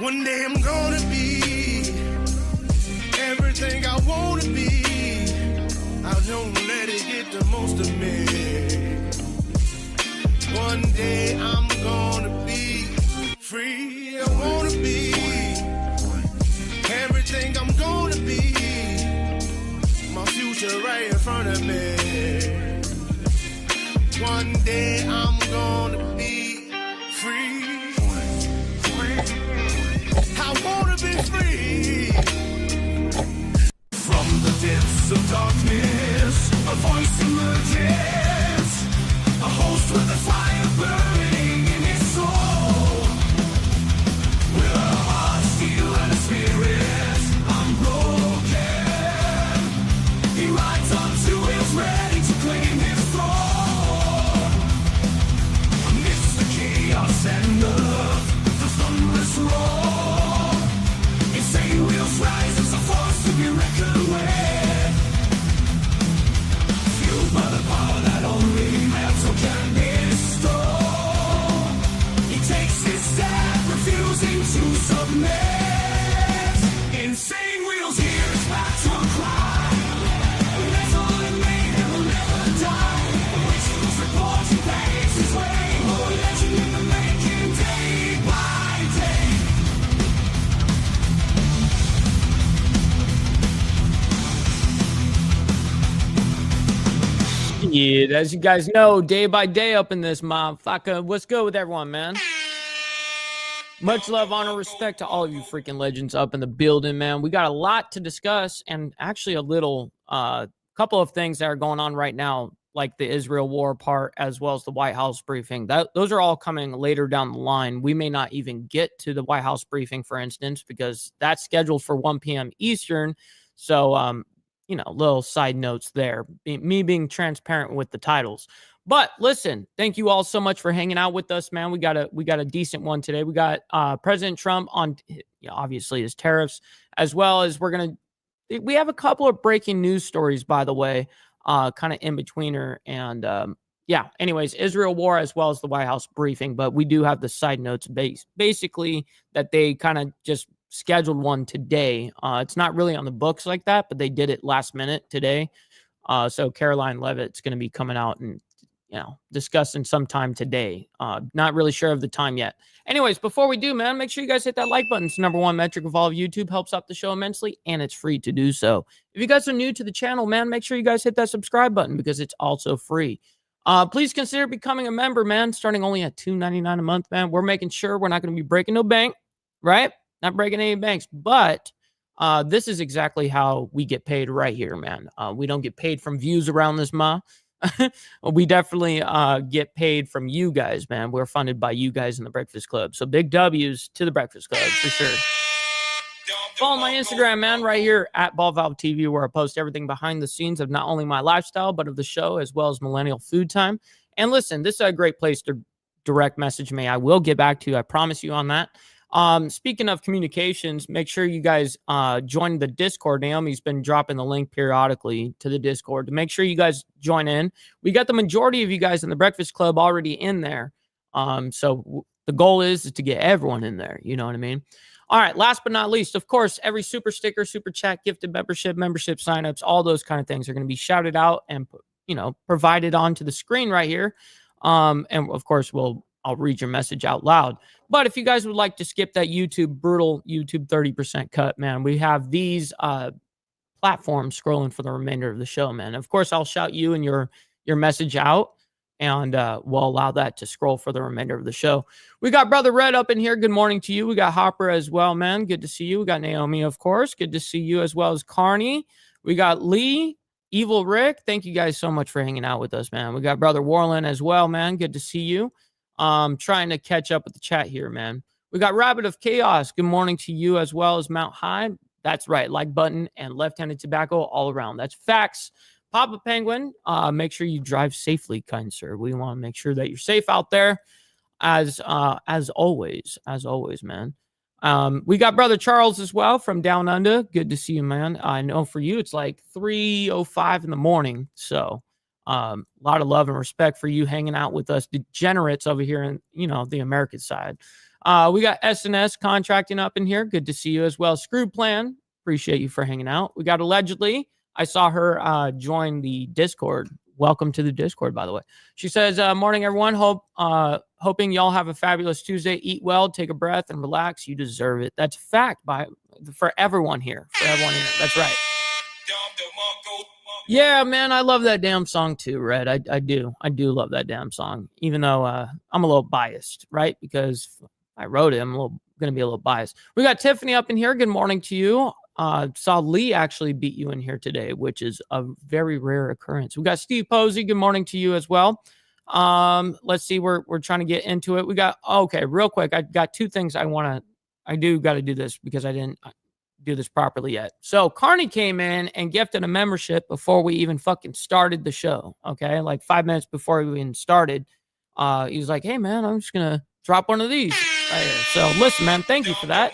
One day I'm gonna be everything I wanna be. I don't let it get the most of me. One day I'm gonna be free. I wanna be everything I'm gonna be. My future right in front of me. One day I'm gonna be free. I wanna be free. From the depths of darkness, a voice emerges. A host with a fire burning in his soul. With a heart, steel, and a spirit unbroken. He rides onto his ready to claim his throne. Amidst the chaos and the thunderous roar, insane wheels rise as a force to be reckoned with. Fueled by the power that only metal can bestow. He takes his stand, refusing to submit. Insane wheels hear his battle cry. Metal and mayhem will never die. Rituals report he paves his way. More legend in the making, day by day. Yeah, as you guys know, day by day up in this motherfucker. What's good with everyone, man? Much love, honor, respect to all of you freaking legends up in the building, man. We got a lot to discuss, and actually a little couple of things that are going on right now, like the Israel war part, as well as the White House briefing. Those are all coming later down the line. We may not even get to the White House briefing, for instance, because that's scheduled for 1 p.m. Eastern. So, you know, little side notes there. Me being transparent with the titles. But listen, thank you all so much for hanging out with us, man. We got a decent one today. We got President Trump on, obviously, his tariffs, as well as we have a couple of breaking news stories, by the way, kind of in betweener. And yeah, anyways, Israel war as well as the White House briefing. But we do have the side notes basically that they kind of just scheduled one today. It's not really on the books like that, but they did it last minute today. So Caroline Levitt's going to be coming out and, discussing sometime today. Not really sure of the time yet. Anyways, before we do, man, make sure you guys hit that like button. It's the #1 metric of all of YouTube. Helps out the show immensely, and it's free to do so. If you guys are new to the channel, man, make sure you guys hit that subscribe button because it's also free. Please consider becoming a member, man, starting only at $2.99 a month, man. We're making sure we're not going to be breaking no bank, right? Not breaking any banks, but this is exactly how we get paid right here, man. We don't get paid from views around this we definitely get paid from you guys, man. We're funded by you guys in the Breakfast Club. So big W's to the Breakfast Club for sure. Follow my Instagram, man, right here at Ball Valve TV, where I post everything behind the scenes of not only my lifestyle, but of the show, as well as Millennial Food Time. And listen, this is a great place to direct message me. I will get back to you. I promise you on that. Speaking of communications, make sure you guys join the Discord. Naomi's been dropping the link periodically to the Discord to make sure you guys join in. We got the majority of you guys in the Breakfast Club already in there. So the goal is to get everyone in there. You know what I mean? All right. Last but not least, of course, every super sticker, super chat, gifted membership signups, all those kind of things are going to be shouted out and, provided onto the screen right here. And of course, I'll read your message out loud. But if you guys would like to skip that brutal YouTube 30% cut, man, we have these platforms scrolling for the remainder of the show, man. Of course, I'll shout you and your message out, and we'll allow that to scroll for the remainder of the show. We got Brother Red up in here. Good morning to you. We got Hopper as well, man. Good to see you. We got Naomi, of course. Good to see you, as well as Carney. We got Lee, Evil Rick. Thank you guys so much for hanging out with us, man. We got Brother Warland as well, man. Good to see you. Trying to catch up with the chat here, man. We got Rabbit of Chaos. Good morning to you, as well as Mount High. That's right. Like button and left-handed tobacco all around. That's facts. Papa Penguin, make sure you drive safely, kind sir. We want to make sure that you're safe out there, as always, man. We got Brother Charles as well from Down Under. Good to see you, man. I know for you it's like 3:05 in the morning, so A lot of love and respect for you hanging out with us degenerates over here in, the American side. We got SNS contracting up in here. Good to see you as well. Screw Plan, appreciate you for hanging out. We got Allegedly. I saw her join the Discord. Welcome to the Discord, by the way. She says, morning, everyone. Hoping y'all have a fabulous Tuesday. Eat well, take a breath, and relax. You deserve it. That's a fact for everyone here. That's right. Yeah, man, I love that damn song too, Red. I do love that damn song, even though I'm a little biased, right? Because I wrote it, I'm gonna be a little biased. We got Tiffany up in here. Good morning to you. Saw Lee actually beat you in here today, which is a very rare occurrence. We got Steve Posey. Good morning to you as well. Let's see, we're trying to get into it. We got real quick. I got two things I do got to do this because I didn't do this properly yet. So Carney came in and gifted a membership before we even fucking started the show. Okay, like 5 minutes before we even started. He was like, "Hey man, I'm just gonna drop one of these right here." So listen, man, thank you for that.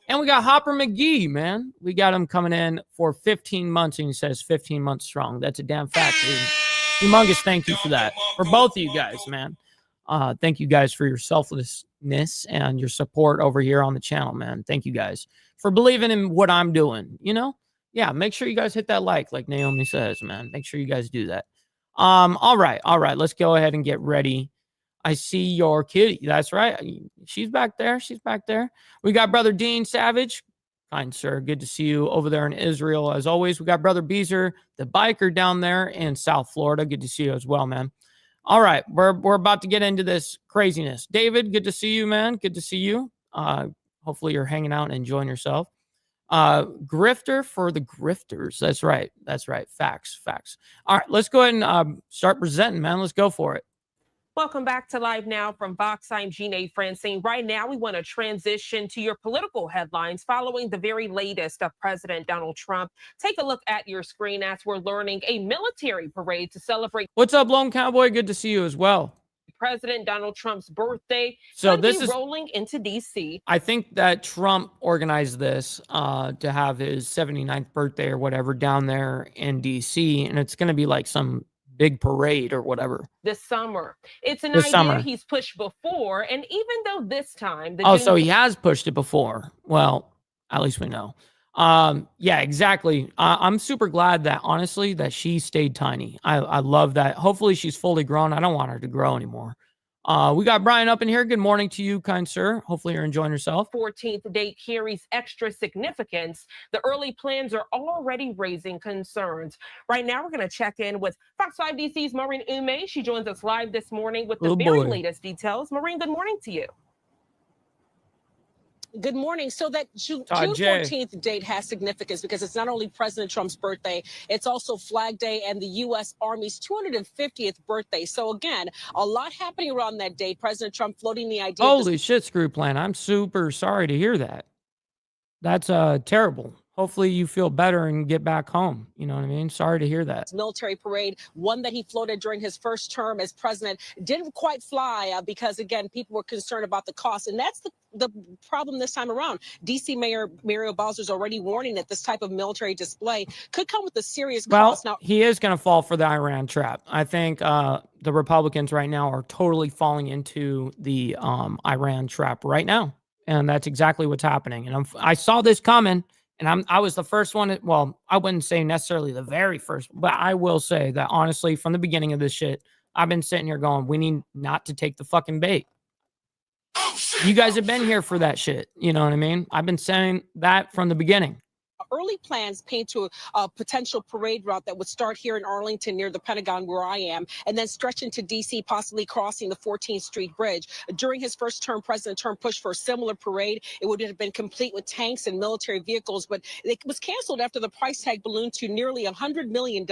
And we got Hopper McGee, man. We got him coming in for 15 months, and he says 15 months strong. That's a damn fact, dude. Humongous thank you for that. For both of you guys, man. Thank you guys for your selflessness and your support over here on the channel, man. Thank you guys for believing in what I'm doing, Yeah, make sure you guys hit that like Naomi says, man. Make sure you guys do that. All right. Let's go ahead and get ready. I see your kitty. That's right. She's back there. We got Brother Dean Savage. Kind sir, good to see you over there in Israel as always. We got Brother Beezer, the biker down there in South Florida. Good to see you as well, man. All right, we're about to get into this craziness. David, good to see you, man. Good to see you. Hopefully you're hanging out and enjoying yourself. Grifter for the grifters. That's right. Facts. All right, let's go ahead and start presenting, man. Let's go for it. Welcome back to Live Now from Vox. I'm Jeanne Francine. Right now, we want to transition to your political headlines following the very latest of President Donald Trump. Take a look at your screen as we're learning a military parade to celebrate. What's up, Lone Cowboy? Good to see you as well. President Donald Trump's birthday. So this is rolling into D.C. I think that Trump organized this to have his 79th birthday or whatever down there in D.C. And it's going to be like some big parade or whatever this summer. It's an idea he's pushed before, and even though this time so he has pushed it before. Well, at least we know. Yeah, exactly. I'm super glad that honestly that she stayed tiny. I love that. Hopefully she's fully grown. I don't want her to grow anymore. We got Brian up in here. Good morning to you, kind sir. Hopefully you're enjoying yourself. 14th date carries extra significance. The early plans are already raising concerns. Right now, we're going to check in with Fox 5 DC's Maureen Ume. She joins us live this morning with the very latest details. Maureen, good morning to you. Good morning. So that June 14th date has significance because it's not only President Trump's birthday, it's also Flag Day and the U.S. Army's 250th birthday. So again, a lot happening around that date. President Trump floating the idea. Holy shit, Screw Plan. I'm super sorry to hear that. That's terrible. Hopefully you feel better and get back home. You know what I mean? Sorry to hear that. Military parade, one that he floated during his first term as president, didn't quite fly because, again, people were concerned about the cost. And that's the problem this time around. D.C. Mayor Muriel Bowser is already warning that this type of military display could come with a serious cost. Now, he is going to fall for the Iran trap. I think the Republicans right now are totally falling into the Iran trap right now. And that's exactly what's happening. And I saw this coming. And I was the first one. I wouldn't say necessarily the very first, but I will say that honestly, from the beginning of this shit, I've been sitting here going, we need not to take the fucking bait. You guys have been here for that shit. You know what I mean? I've been saying that from the beginning. Early plans paint to a potential parade route that would start here in Arlington near the Pentagon where I am, and then stretch into D.C., possibly crossing the 14th Street Bridge. During his first term, President Trump pushed for a similar parade. It would have been complete with tanks and military vehicles, but it was canceled after the price tag ballooned to nearly $100 million.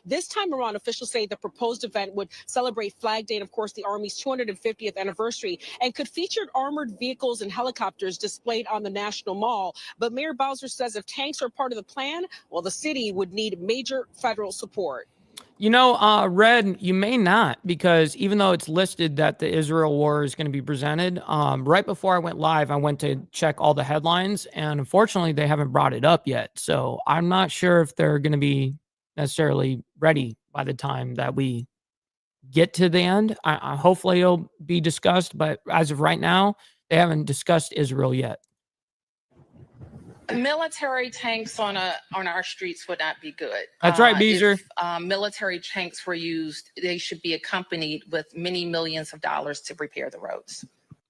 This time around, officials say the proposed event would celebrate Flag Day and, of course, the Army's 250th anniversary, and could feature armored vehicles and helicopters displayed on the National Mall. But Mayor Bowser says if tanks are part of the plan, well, the city would need major federal support. Red, you may not, because even though it's listed that the Israel war is going to be presented, right before I went live, I went to check all the headlines, and unfortunately, they haven't brought it up yet. So I'm not sure if they're going to be necessarily ready by the time that we get to the end. Hopefully it'll be discussed, but as of right now, they haven't discussed Israel yet. Military tanks on our streets would not be good. That's right, Beezer. If military tanks were used, they should be accompanied with many millions of dollars to repair the roads.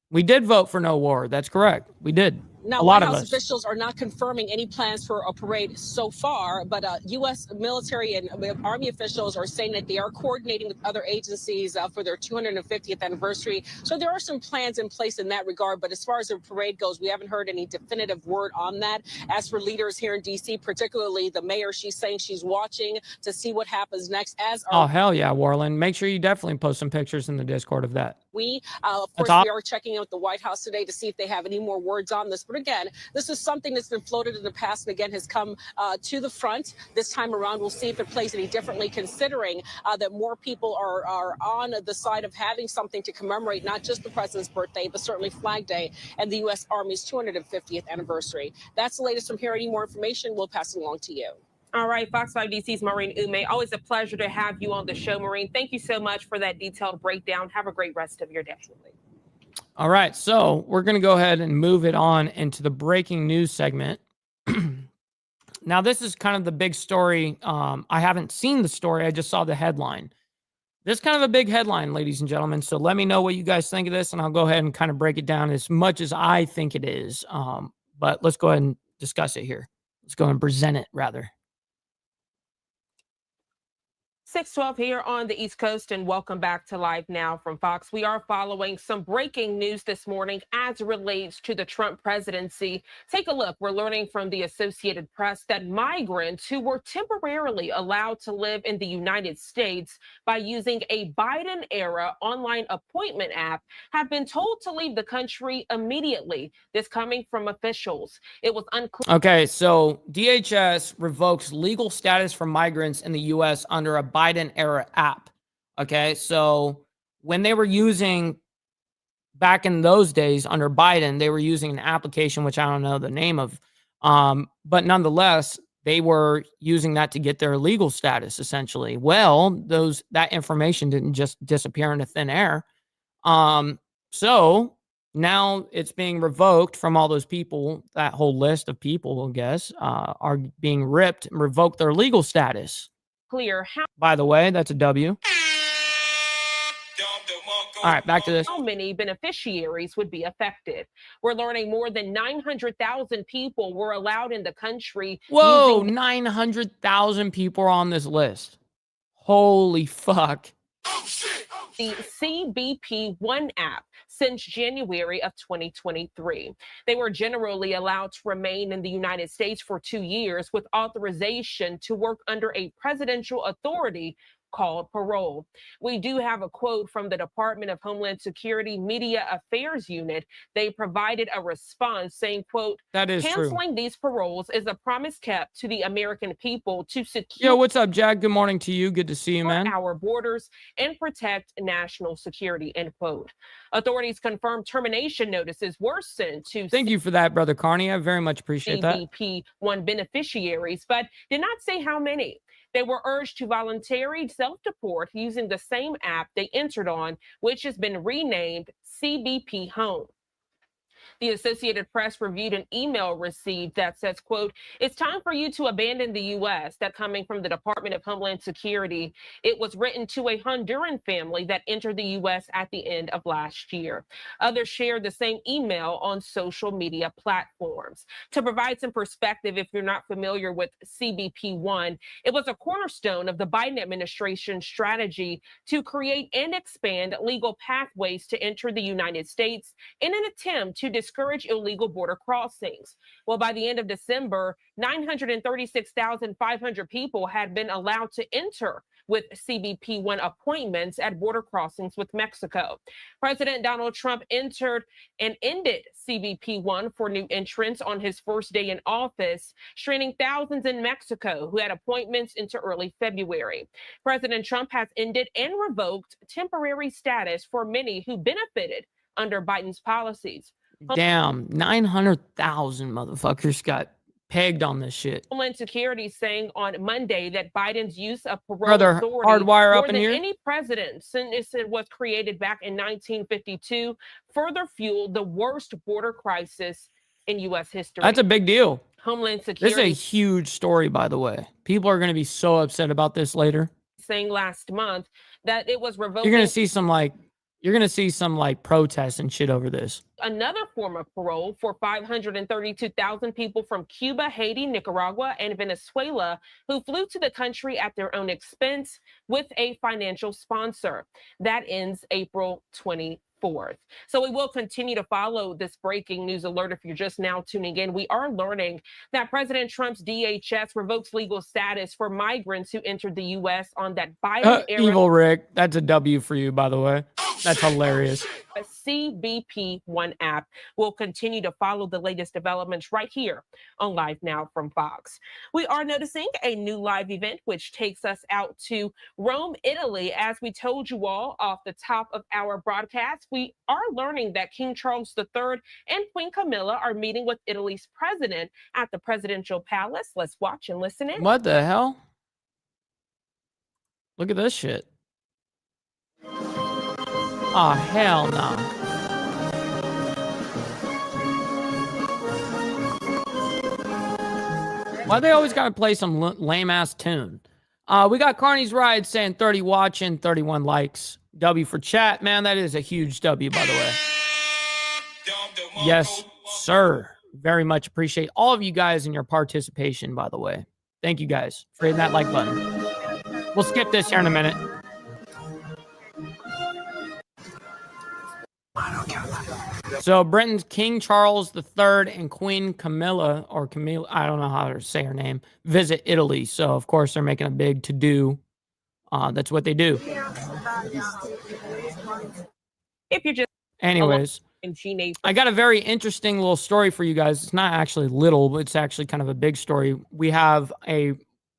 We did vote for no war. That's correct. We did. Now, a lot White of House us. officials are not confirming any plans for a parade so far, but U.S. military and Army officials are saying that they are coordinating with other agencies for their 250th anniversary. So there are some plans in place in that regard. But as far as the parade goes, we haven't heard any definitive word on that. As for leaders here in D.C., particularly the mayor, she's saying she's watching to see what happens next. Oh, hell yeah, Warland. Make sure you definitely post some pictures in the Discord of that. Of course, we are checking in with the White House today to see if they have any more words on this. But again, this is something that's been floated in the past and again has come to the front this time around. We'll see if it plays any differently, considering that more people are on the side of having something to commemorate not just the president's birthday, but certainly Flag Day and the U.S. Army's 250th anniversary. That's the latest from here. Any more information, we'll pass it along to you. All right, Fox 5 DC's Maureen Ume. Always a pleasure to have you on the show, Maureen. Thank you so much for that detailed breakdown. Have a great rest of your day. All right, so we're going to go ahead and move it on into the breaking news segment. Now, this is kind of the big story. I haven't seen the story. I just saw the headline. This is kind of a big headline, ladies and gentlemen. So let me know what you guys think of this, and I'll go ahead and kind of break it down as much as I think it is. But let's go ahead and discuss it here. Let's go and present it, rather. 6:12 here on the East Coast, and welcome back to Live Now from Fox. We are following some breaking news this morning as it relates to the Trump presidency. Take a look. We're learning from the Associated Press that migrants who were temporarily allowed to live in the United States by using a Biden-era online appointment app have been told to leave the country immediately. This coming from officials. It was unclear. Okay, so DHS revokes legal status for migrants in the U.S. under a Biden-era app. Okay, so when they were using, back in those days under Biden, they were using an application, which I don't know the name of, but nonetheless, they were using that to get their legal status, essentially. Well, that information didn't just disappear into thin air. So now it's being revoked from all those people. That whole list of people, I guess, are being ripped and revoked their legal status. Clear how. By the way, that's a W. All right, back to this. How many beneficiaries would be affected? We're learning more than 900,000 people were allowed in the country. Whoa, 900,000 people are on this list. Holy fuck. The CBP One app since January of 2023. They were generally allowed to remain in the United States for 2 years with authorization to work under a presidential authority called parole. We do have a quote from the Department of Homeland Security Media Affairs Unit. They provided a response saying, quote, that is canceling true. These paroles is a promise kept to the American people to secure. Yo, what's up, Jack? Good morning to you. Good to see you, man. Our borders and protect national security, end quote. Authorities confirmed termination notices were sent to. Thank you for that, Brother Carney. I very much appreciate that. CBP One beneficiaries, but did not say how many. They were urged to voluntarily self-deport using the same app they entered on, which has been renamed CBP Home. The Associated Press reviewed an email received that says, quote, it's time for you to abandon the U.S. That coming from the Department of Homeland Security. It was written to a Honduran family that entered the U.S. at the end of last year. Others shared the same email on social media platforms. To provide some perspective, if you're not familiar with CBP One, it was a cornerstone of the Biden administration's strategy to create and expand legal pathways to enter the United States in an attempt to discourage illegal border crossings. Well, by the end of December, 936,500 people had been allowed to enter with CBP One appointments at border crossings with Mexico. President Donald Trump entered and ended CBP One for new entrants on his first day in office, straining thousands in Mexico who had appointments into early February. President Trump has ended and revoked temporary status for many who benefited under Biden's policies. Damn, 900,000 motherfuckers got pegged on this shit. Homeland Security saying on Monday that Biden's use of parole Brother, authority hardwire more up in than here. any president since it was created back in 1952 further fueled the worst border crisis in U.S. history. That's a big deal. Homeland This is Security a huge story, by the way. People are going to be so upset about this later. saying last month that it was revoking You're going to see some like protests and shit over this. another form of parole for 532,000 people from Cuba, Haiti, Nicaragua, and Venezuela who flew to the country at their own expense with a financial sponsor. That ends April 24th. So we will continue to follow this breaking news alert. If you're just now tuning in, we are learning that President Trump's DHS revokes legal status for migrants who entered the U.S. on that Biden era. Evil Rick, that's a W for you, by the way. That's hilarious. A CBP One app will continue to follow the latest developments right here on Live Now from Fox. We are noticing a new live event, which takes us out to Rome, Italy. As we told you all off the top of our broadcast, we are learning that King Charles III and Queen Camilla are meeting with Italy's president at the presidential palace. Let's watch and listen in. What the hell? Look at this shit. Oh, hell no. Why they always got to play some lame-ass tune? We got Carney's Ride saying 30 watching, 31 likes. W for chat. Man, that is a huge W, by the way. Yes, sir. Very much appreciate all of you guys and your participation, by the way. Thank you guys for hitting that like button. We'll skip this here in a minute. So Britain's King Charles III and Queen Camilla, or Camille, I don't know how to say her name, visit Italy. So of course they're making a big to-do. That's what they do. If you're just anyways, in I got a very interesting little story for you guys. It's not actually little, but it's actually kind of a big story. We have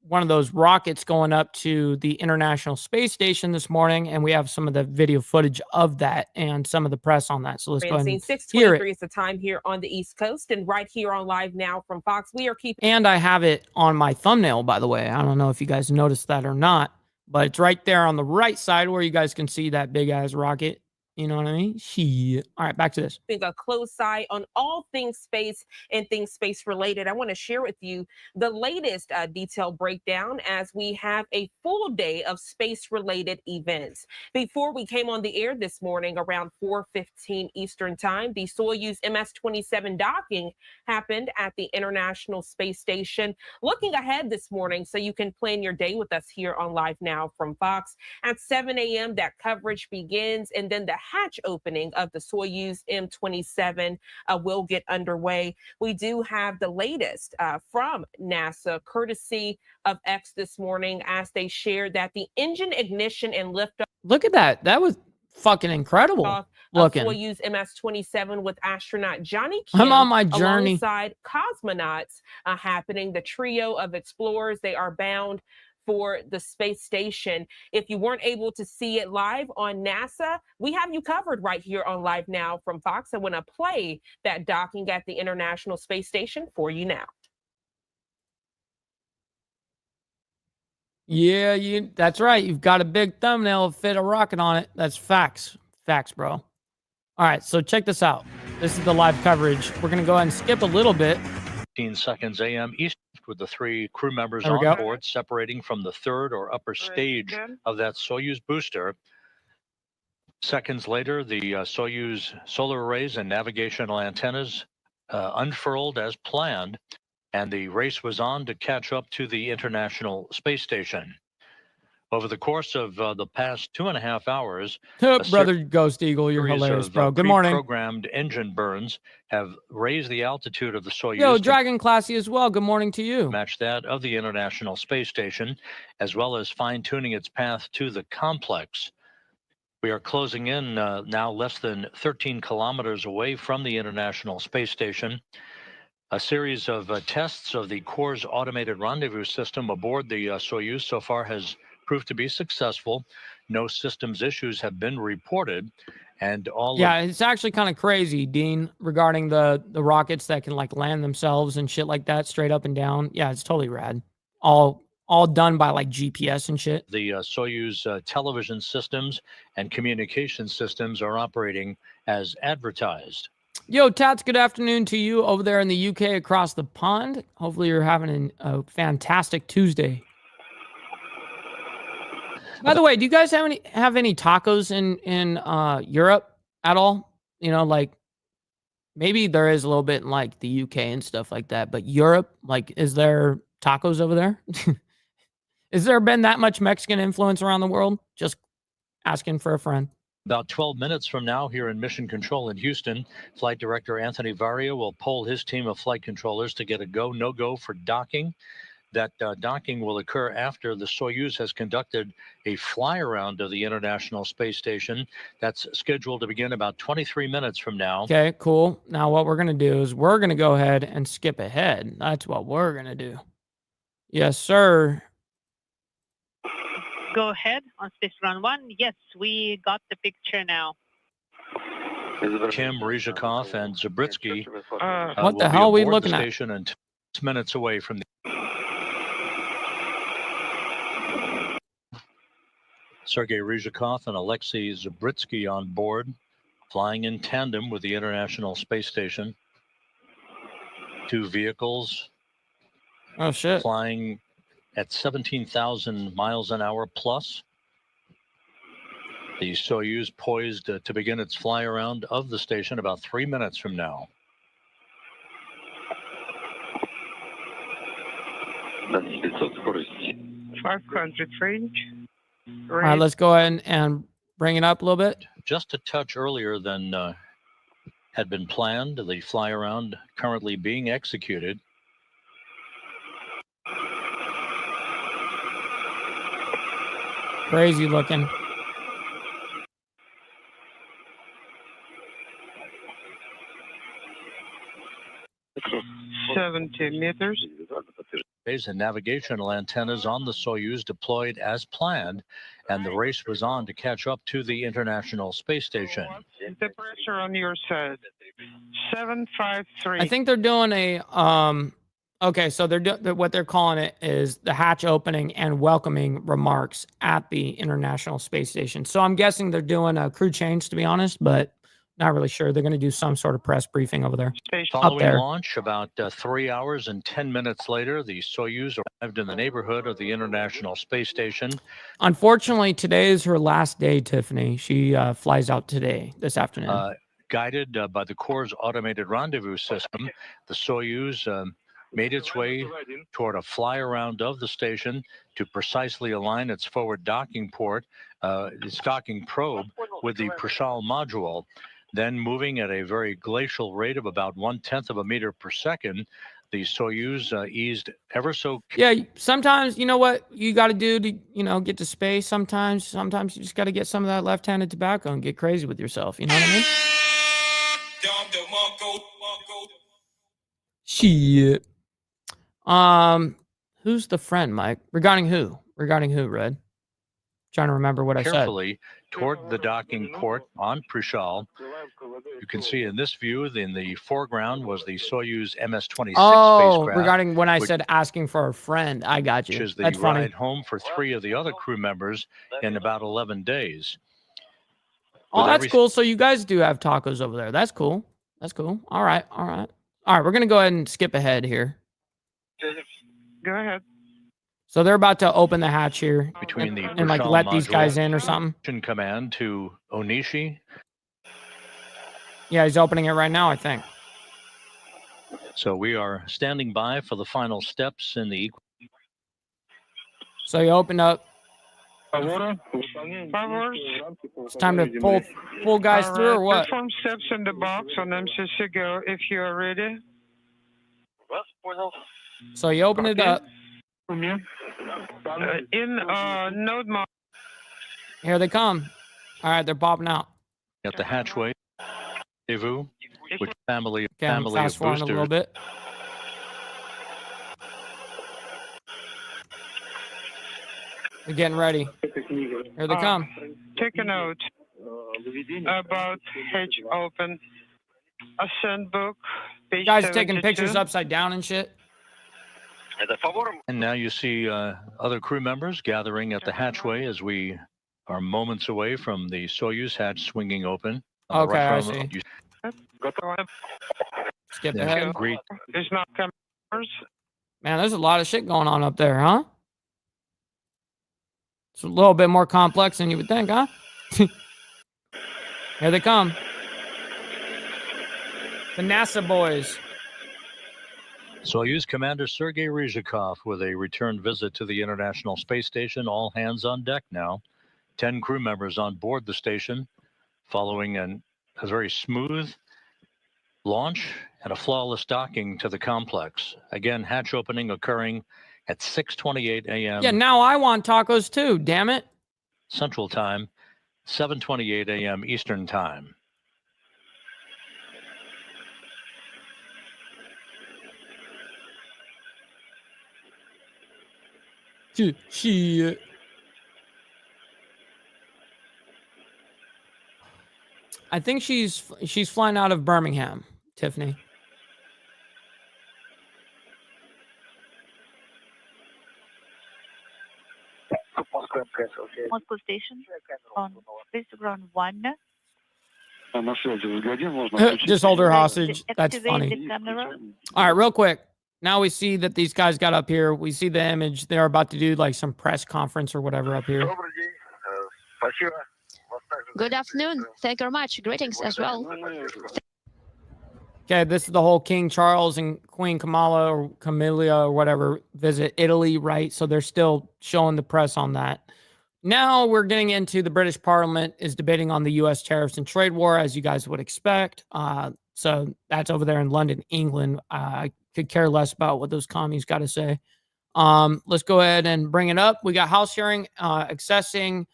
one of those rockets going up to the International Space Station this morning, and we have some of the video footage of that and some of the press on that. So let's go ahead and hear it. Is the time here on the East Coast, and right here on Live Now from Fox, we are keeping. And I have it on my thumbnail, by the way. I don't know if you guys noticed that or not, but it's right there on the right side where you guys can see that big ass rocket. You know what I mean? Shit. All right, back to this. A close eye on all things space and things space related. I want to share with you the latest detailed breakdown as we have a full day of space related events. Before we came on the air this morning around 4:15 Eastern time, the Soyuz MS-27 docking happened at the International Space Station. Looking ahead this morning so you can plan your day with us here on Live Now from Fox. At 7 a.m. that coverage begins, and then the hatch opening of the Soyuz M-27 will get underway. We do have the latest from NASA, courtesy of X this morning, as they shared that the engine ignition and liftoff. Look at that. That was fucking incredible looking. Soyuz MS-27 with astronaut Johnny Kim. I'm on my journey. Alongside cosmonauts happening. The trio of explorers, they are bound for the space station. If you weren't able to see it live on NASA, we have you covered right here on Live Now from Fox. I want to play that docking at the International Space Station for you now. Yeah, that's right. You've got a big thumbnail, fit a rocket on it. That's facts. Facts, bro. All right, so check this out. This is the live coverage. We're going to go ahead and skip a little bit. 15 seconds a.m. East with the 3 crew members on board, separating from the third or upper stage of that Soyuz booster. Seconds later, the Soyuz solar arrays and navigational antennas unfurled as planned, and the race was on to catch up to the International Space Station. Over the course of the past 2.5 hours, Brother Ghost Eagle, you're hilarious, bro. Good morning. Programmed engine burns have raised the altitude of the Soyuz. Yo, Dragon Classy as well. Good morning to you. Match that of the International Space Station, as well as fine-tuning its path to the complex. We are closing in now less than 13 kilometers away from the International Space Station. A series of tests of the Corps' automated rendezvous system aboard the Soyuz so far has proved to be successful. no systems issues have been reported. And all yeah, it's actually kind of crazy, Dean, regarding the rockets that can like land themselves and shit like that, straight up and down. Yeah, it's totally rad. All done by like GPS and shit. The Soyuz television systems and communication systems are operating as advertised. Yo, Tats, good afternoon to you over there in the UK across the pond. Hopefully you're having a fantastic Tuesday. By the way, do you guys have any tacos in Europe at all? You know, like maybe there is a little bit in like the UK and stuff like that, but Europe, like, is there tacos over there? Is there been that much Mexican influence around the world? Just asking for a friend. About 12 minutes from now, here in Mission Control in Houston, Flight Director Anthony Varia will poll his team of flight controllers to get a go, no-go for docking. That docking will occur after the Soyuz has conducted a fly-around of the International Space Station. That's scheduled to begin about 23 minutes from now. Okay, cool. Now what we're going to do is we're going to go ahead and skip ahead. That's what we're going to do. Yes, sir. Go ahead on Space Run 1. Yes, we got the picture now. Kim, Ryzhikov, and Zabritsky what the hell are we looking the at? station and 6 minutes away from the Sergei Ryzhikov and Alexei Zabritsky on board, flying in tandem with the International Space Station. Two vehicles. Oh, shit. Flying at 17,000 miles an hour plus. The Soyuz poised to begin its fly around of the station about 3 minutes from now. range. All right, let's go ahead and bring it up a little bit. Just a touch earlier than had been planned, the fly around currently being executed. Crazy looking. $70 meters. And navigational antennas on the Soyuz deployed as planned, and the race was on to catch up to the International Space Station. The pressure on your side. 753. I think they're doing a okay, so what they're calling it is the hatch opening and welcoming remarks at the International Space Station. So I'm guessing they're doing a crew change, to be honest, but not really sure. They're going to do some sort of press briefing over there. Following launch, about 3 hours and 10 minutes later, the Soyuz arrived in the neighborhood of the International Space Station. Unfortunately, today is her last day, Tiffany. She flies out today, this afternoon. Guided by the Corps' automated rendezvous system, the Soyuz made its way toward a fly around of the station to precisely align its forward docking port, its docking probe with the Prishal module. Then moving at a very glacial rate of about 1/10 of a meter per second, the Soyuz eased ever so. Yeah, sometimes you know what you got to do to get to space. Sometimes you just got to get some of that left-handed tobacco and get crazy with yourself. You know what I mean? Shit. Who's the friend, Mike? Regarding who? Regarding who, Red? Trying to remember what I said. Carefully toward the docking port on Prishal. You can see in this view, in the foreground was the Soyuz MS-26 spacecraft. Regarding when I said asking for a friend, I got you. Which is the That's ride funny. home for 3 of the other crew members in about 11 days. Oh, that's cool. So you guys do have tacos over there. That's cool. That's cool. All right. All right. All right. We're going to go ahead and skip ahead here. Go ahead. So they're about to open the hatch here between the and like let these guys in or something. Command to Onishi. Yeah, he's opening it right now, I think. So we are standing by for the final steps in the. So you open up. It's time to pull guys through or what? Perform steps in the box on MCC Go if you are ready. So you open it up. In node mode. Here they come. All right, they're popping out. At the hatchway, Evu, which family Okay, of fast forward a little boosters. bit. They're getting ready. Here they come. Take a note about Hedge Open. Ascend book, page Guys 72. taking pictures upside down and shit. And now you see other crew members gathering at the hatchway as we are moments away from the Soyuz hatch swinging open. Okay, I see. Skip ahead. Great. There's not cameras. Man, there's a lot of shit going on up there, huh? It's a little bit more complex than you would think, huh? Here they come. The NASA boys. Soyuz Commander Sergei Ryzhikov with a return visit to the International Space Station. All hands on deck now. 10 crew members on board the station following a very smooth launch and a flawless docking to the complex. Again, hatch opening occurring at 6:28 a.m. Yeah, now I want tacos too, damn it. Central Time, 7:28 a.m. Eastern Time. Shit. I think she's flying out of Birmingham, Tiffany. Moscow Station on space ground 1. Just hold her hostage. That's Activate funny. the camera. All right, real quick. Now we see that these guys got up here. We see the image. They're about to do like some press conference or whatever up here. Good afternoon. Thank you very much. Greetings as well. Okay, this is the whole King Charles and Queen Kamala or Camilla or whatever visit Italy, right? So they're still showing the press on that. Now we're getting into the British Parliament is debating on the U.S. tariffs and trade war, as you guys would expect. So that's over there in London, England. I could care less about what those commies got to say. Let's go ahead and bring it up. We got House hearing assessing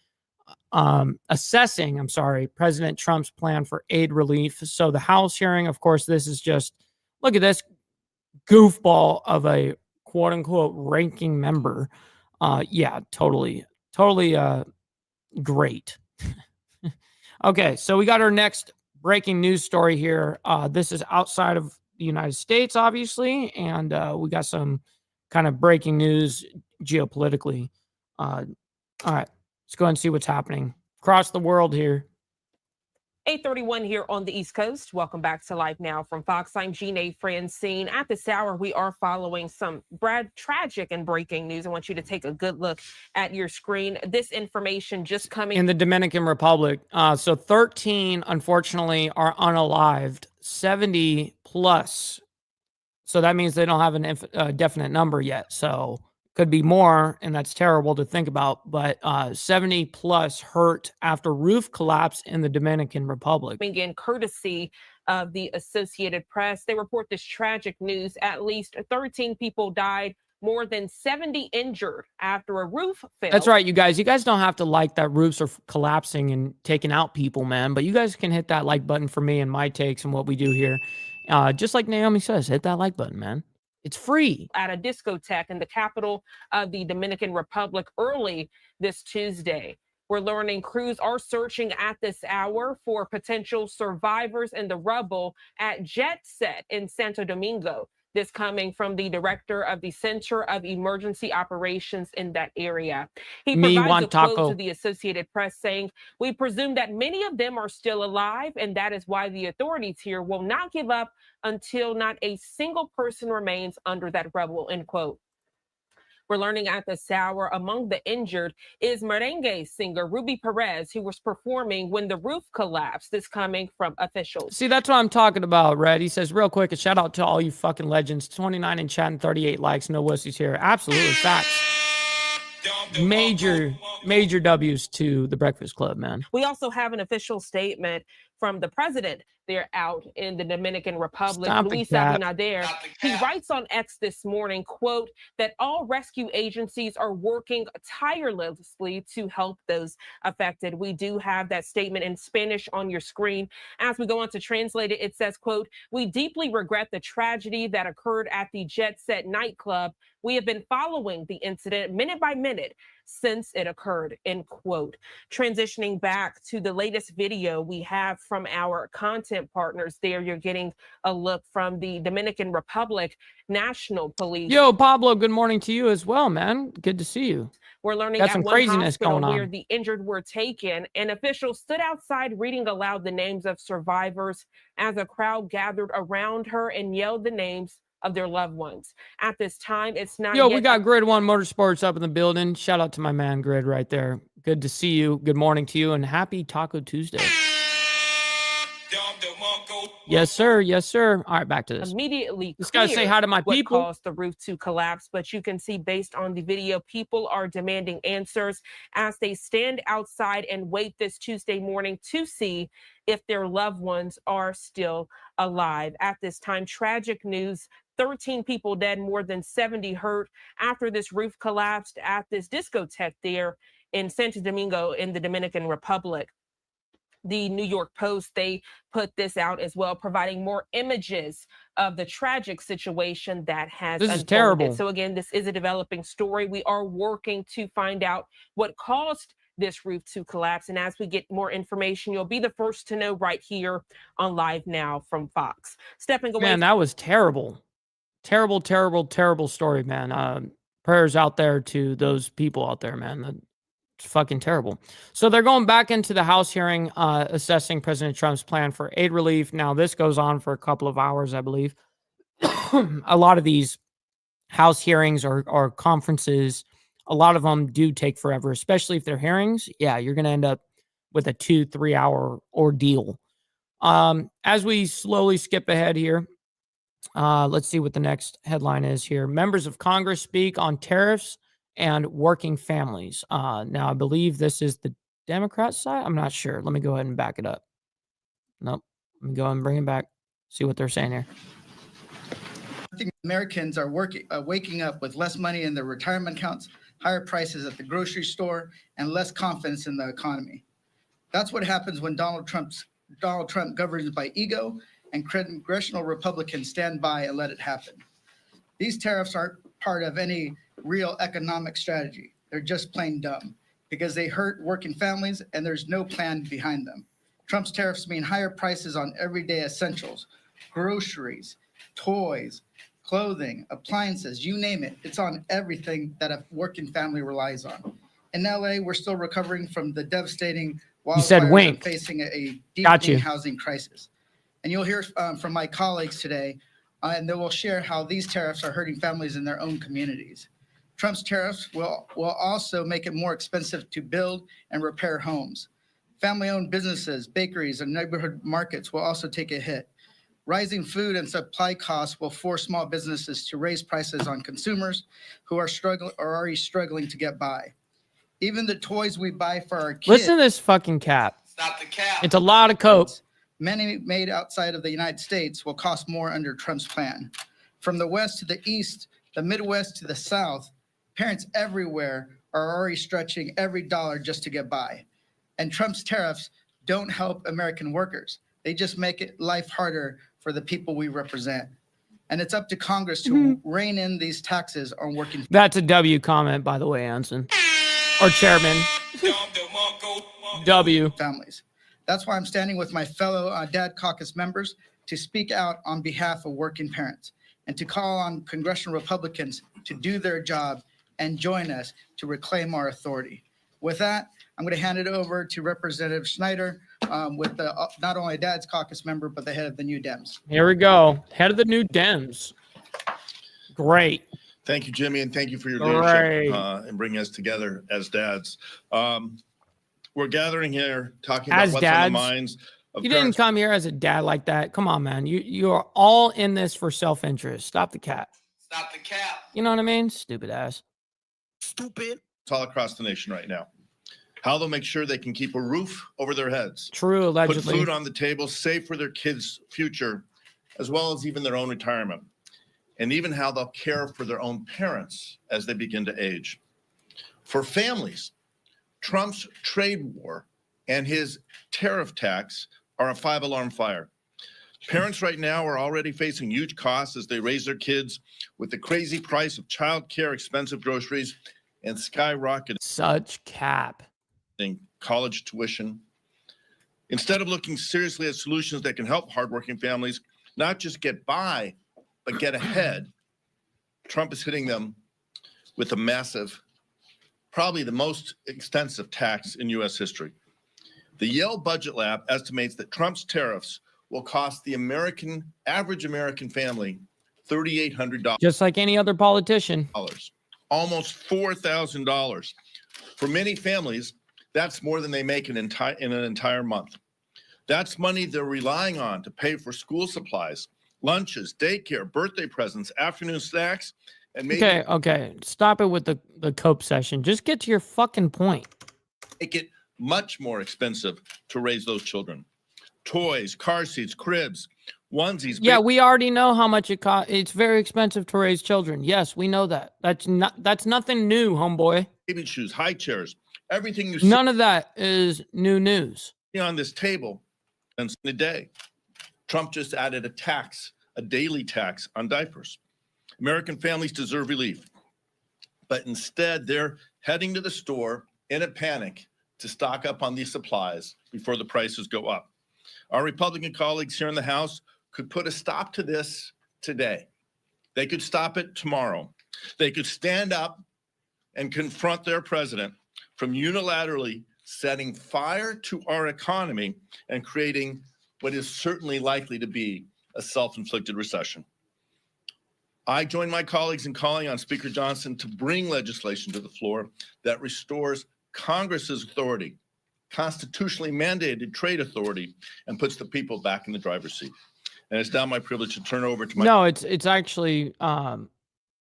President Trump's plan for aid relief. So the House hearing, of course, this is just, look at this goofball of a quote unquote ranking member. Yeah, totally great. Okay, so we got our next breaking news story here. This is outside of the United States, obviously, and we got some kind of breaking news geopolitically. All right, let's go ahead and see what's happening across the world here. 8:31 here on the East Coast. Welcome back to Live Now from Fox. I'm Gina Francine. At this hour, we are following some tragic and breaking news. I want you to take a good look at your screen. This information just coming in the Dominican Republic. So 13, unfortunately, are unalived. 70 plus. So that means they don't have a definite number yet. So could be more, and that's terrible to think about, but 70 plus hurt after roof collapse in the Dominican Republic. In courtesy of the Associated Press, they report this tragic news. At least 13 people died, more than 70 injured after a roof failed. That's right, you guys. You guys don't have to like that roofs are collapsing and taking out people, man, but you guys can hit that like button for me and my takes and what we do here. Just like Naomi says, hit that like button, man. It's free. At a discotheque in the capital of the Dominican Republic early this Tuesday. We're learning crews are searching at this hour for potential survivors in the rubble at Jet Set in Santo Domingo. This coming from the director of the Center of Emergency Operations in that area. He provides a quote to the Associated Press saying, "We presume that many of them are still alive, and that is why the authorities here will not give up until not a single person remains under that rubble," end quote. We're learning at this hour among the injured is merengue singer Ruby Perez, who was performing when the roof collapsed. This coming from officials. See, that's what I'm talking about, Red. He says, real quick, a shout out to all you fucking legends. 29 in chat and 38 likes. No wussies here. Absolutely. Facts. Major W's to the Breakfast Club, man. We also have an official statement from the president. They're out in the Dominican Republic, Luis Abinader. He writes on X this morning, quote, that all rescue agencies are working tirelessly to help those affected. We do have that statement in Spanish on your screen. As we go on to translate it, it says, quote, "We deeply regret the tragedy that occurred at the Jet Set nightclub. We have been following the incident minute by minute since it occurred, end quote. Transitioning back to the latest video we have from our content partners there, you're getting a look from the Dominican Republic National Police. Yo, Pablo, good morning to you as well, man. Good to see you. We're learning Got at some one craziness hospital going on. where the injured were taken, an official stood outside reading aloud the names of survivors as a crowd gathered around her and yelled the names of their loved ones. At this time, it's not Yo, yet we got Grid One Motorsports up in the building. Shout out to my man Grid right there. Good to see you. Good morning to you, and happy Taco Tuesday. Yes, sir. Yes, sir. All right, back to this. Immediately Just gotta say hi to my what people. caused the roof to collapse, but you can see based on the video, people are demanding answers as they stand outside and wait this Tuesday morning to see if their loved ones are still alive. At this time, tragic news. 13 people dead, more than 70 hurt after this roof collapsed at this discotheque there in Santo Domingo in the Dominican Republic. The New York Post, they put this out as well, providing more images of the tragic situation that has This is unfolded. terrible. So again, this is a developing story. We are working to find out what caused this roof to collapse. And as we get more information, you'll be the first to know right here on Live Now from Fox. Stepping away. Man, that was terrible. Terrible, terrible, terrible story, man. Prayers out there to those people out there, man. It's fucking terrible. So they're going back into the House hearing, assessing President Trump's plan for aid relief. Now, this goes on for a couple of hours, I believe. A lot of these House hearings or conferences, a lot of them do take forever, especially if they're hearings. Yeah, you're going to end up with a 2-3 hour ordeal. As we slowly skip ahead here, let's see what the next headline is here. Members of Congress speak on tariffs and working families. Now, I believe this is the Democrat side. I'm not sure. Let me go ahead and back it up. Nope. Let me go ahead and bring it back. See what they're saying here. I think Americans are waking up with less money in their retirement accounts, higher prices at the grocery store, and less confidence in the economy. That's what happens when Donald Trump governs by ego and congressional Republicans stand by and let it happen. These tariffs aren't part of any real economic strategy. They're just plain dumb because they hurt working families and there's no plan behind them. Trump's tariffs mean higher prices on everyday essentials, groceries, toys, clothing, appliances, you name it. It's on everything that a working family relies on. In LA, we're still recovering from the devastating wildfires and facing a deepening housing crisis. And you'll hear from my colleagues today, and they will share how these tariffs are hurting families in their own communities. Trump's tariffs will also make it more expensive to build and repair homes. Family-owned businesses, bakeries, and neighborhood markets will also take a hit. Rising food and supply costs will force small businesses to raise prices on consumers who are already struggling to get by. Even the toys we buy for our kids. Listen to this fucking cap. Stop the cap. It's a lot of coke. Many made outside of the United States will cost more under Trump's plan. From the West to the East, the Midwest to the South, parents everywhere are already stretching every dollar just to get by. And Trump's tariffs don't help American workers. They just make it life harder for the people we represent. And it's up to Congress to rein in these taxes on working. That's a W comment, by the way, Anson. Or Chairman. W. Families. That's why I'm standing with my fellow Dad Caucus members to speak out on behalf of working parents and to call on congressional Republicans to do their job and join us to reclaim our authority. With that, I'm going to hand it over to Representative Schneider with the not only a Dad's Caucus member, but the head of the New Dems. Here we go. Head of the New Dems. Great. Thank you, Jimmy, and thank you for your leadership and bringing us together as dads. We're gathering here talking about what's on the minds of You didn't come here as a dad like that. Come on, man. You are all in this for self-interest. Stop the cap. Stop the cap. You know what I mean? Stupid ass. Stupid. It's all across the nation right now. How they'll make sure they can keep a roof over their heads. True, allegedly. Put food on the table, save for their kids' future, as well as even their own retirement. And even how they'll care for their own parents as they begin to age. For families, Trump's trade war and his tariff tax are a 5-alarm fire. Parents right now are already facing huge costs as they raise their kids with the crazy price of childcare, expensive groceries, and skyrocketing Such cap. college tuition. Instead of looking seriously at solutions that can help hardworking families not just get by, but get ahead, Trump is hitting them with a massive, probably the most extensive tax in U.S. history. The Yale Budget Lab estimates that Trump's tariffs will cost the average American family $3,800. Just like any other politician. Almost $4,000. For many families, that's more than they make in an entire month. That's money they're relying on to pay for school supplies, lunches, daycare, birthday presents, afternoon snacks, and maybe Okay. Stop it with the cope session. Just get to your fucking point. make it much more expensive to raise those children. Toys, car seats, cribs, onesies. Yeah, we already know how much it costs. It's very expensive to raise children. Yes, we know that. That's nothing new, homeboy. Baby shoes, high chairs, everything you see None of that is new news. on this table and a day. Trump just added a daily tax on diapers. American families deserve relief, but instead they're heading to the store in a panic to stock up on these supplies before the prices go up. Our Republican colleagues here in the House could put a stop to this today. They could stop it tomorrow. They could stand up and confront their president from unilaterally setting fire to our economy and creating what is certainly likely to be a self-inflicted recession. I join my colleagues in calling on Speaker Johnson to bring legislation to the floor that restores Congress's authority, constitutionally mandated trade authority, and puts the people back in the driver's seat. And it's now my privilege to turn over to my— No, it's actually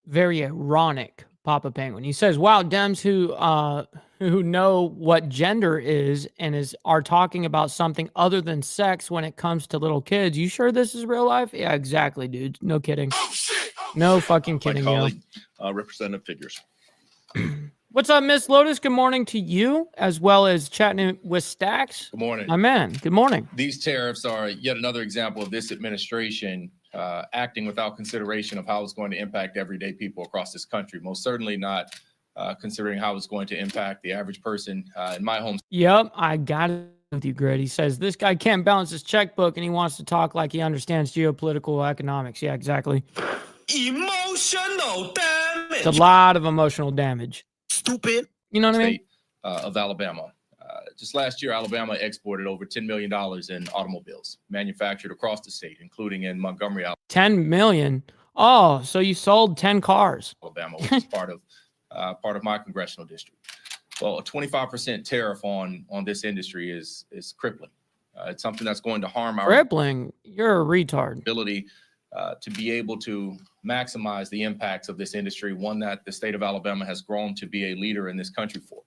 very ironic, Papa Penguin. He says, wow, Dems who know what gender is and are talking about something other than sex when it comes to little kids. You sure this is real life? Yeah, exactly, dude. No kidding. No fucking kidding. My colleague, Representative Figures. What's up, Miss Lotus? Good morning to you, as well as chatting with Stacks. Good morning. My man, good morning. These tariffs are yet another example of this administration acting without consideration of how it's going to impact everyday people across this country. Most certainly not considering how it's going to impact the average person in my home. Yep, I got it with you, Grit. He says this guy can't balance his checkbook and he wants to talk like he understands geopolitical economics. Yeah, exactly. Emotional damage. It's a lot of emotional damage. Stupid. You know what I mean? Of Alabama. Just last year, Alabama exported over $10 million in automobiles manufactured across the state, including in Montgomery, Alabama. 10 million. Oh, so you sold 10 cars. Alabama, which is part of my congressional district. Well, a 25% tariff on this industry is crippling. It's something that's going to harm our Crippling? You're a retard. ability to be able to maximize the impacts of this industry, one that the state of Alabama has grown to be a leader in this country for.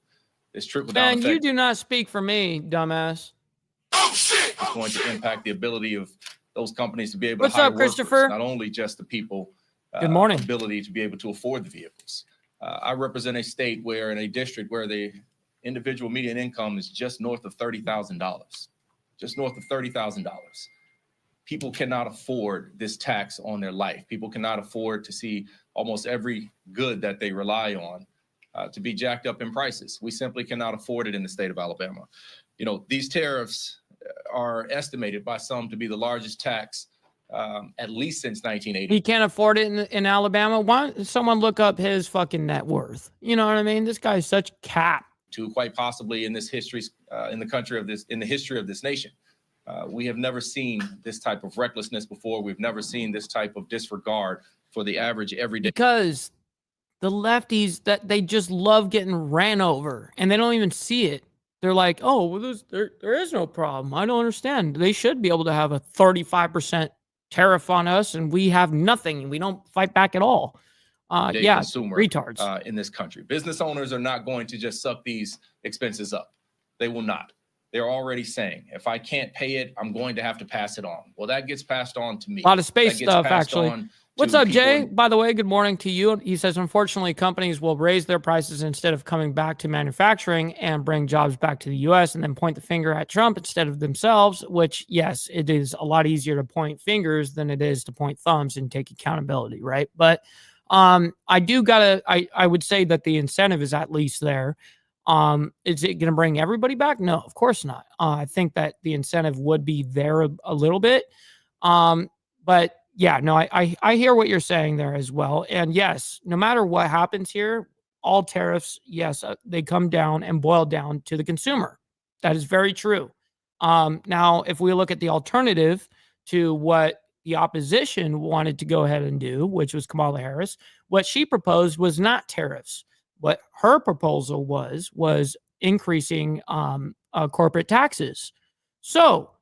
This trickle-down effect Man, you do not speak for me, dumbass. is going to impact the ability of those companies to be able What's to hire up, Christopher? workers, not only just the people Good morning. ability to be able to afford the vehicles. I represent a state where, in a district where the individual median income is just north of $30,000, just north of $30,000. People cannot afford this tax on their life. People cannot afford to see almost every good that they rely on to be jacked up in prices. We simply cannot afford it in the state of Alabama. You know, these tariffs are estimated by some to be the largest tax at least since 1980. He can't afford it in Alabama. Why don't someone look up his fucking net worth? You know what I mean? This guy's such cap. To quite possibly in this history, in the history of this nation. We have never seen this type of recklessness before. We've never seen this type of disregard for the average everyday. Because the lefties, that they just love getting ran over and they don't even see it. They're like, oh, well, there is no problem. I don't understand. They should be able to have a 35% tariff on us and we have nothing. We don't fight back at all. Yeah, consumer, retards. In this country. Business owners are not going to just suck these expenses up. They will not. They're already saying, if I can't pay it, I'm going to have to pass it on. Well, that gets passed on to me. A lot of space stuff, actually. What's up, Jay? By the way, good morning to you. He says, unfortunately, companies will raise their prices instead of coming back to manufacturing and bring jobs back to the U.S. and then point the finger at Trump instead of themselves, which, yes, it is a lot easier to point fingers than it is to point thumbs and take accountability, right? But I would say that the incentive is at least there. Is it going to bring everybody back? No, of course not. I think that the incentive would be there a little bit. But yeah, no, I hear what you're saying there as well. And yes, no matter what happens here, all tariffs, yes, they come down and boil down to the consumer. That is very true. Now, if we look at the alternative to what the opposition wanted to go ahead and do, which was Kamala Harris, what she proposed was not tariffs. What her proposal was increasing corporate taxes. So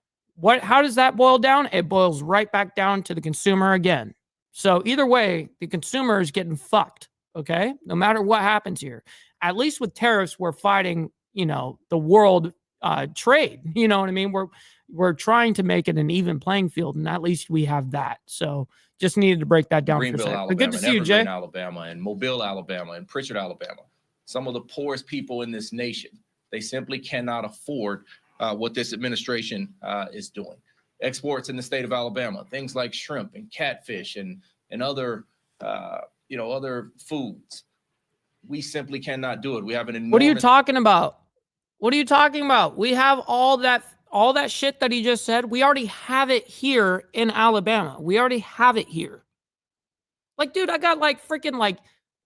how does that boil down? It boils right back down to the consumer again. So either way, the consumer is getting fucked. Okay, no matter what happens here. At least with tariffs, we're fighting, the world trade. You know what I mean? We're trying to make it an even playing field, and at least we have that. So just needed to break that down. Greenville, for a second. Alabama, Good to see you, Evergreen, Jay. Alabama, and Mobile, Alabama, and Pritchard, Alabama. Some of the poorest people in this nation. They simply cannot afford what this administration is doing. Exports in the state of Alabama, things like shrimp and catfish and other other foods. We simply cannot do it. We have an enormous. What are you talking about? What are you talking about? We have all that shit that he just said. We already have it here in Alabama. We already have it here. Like, dude, I got freaking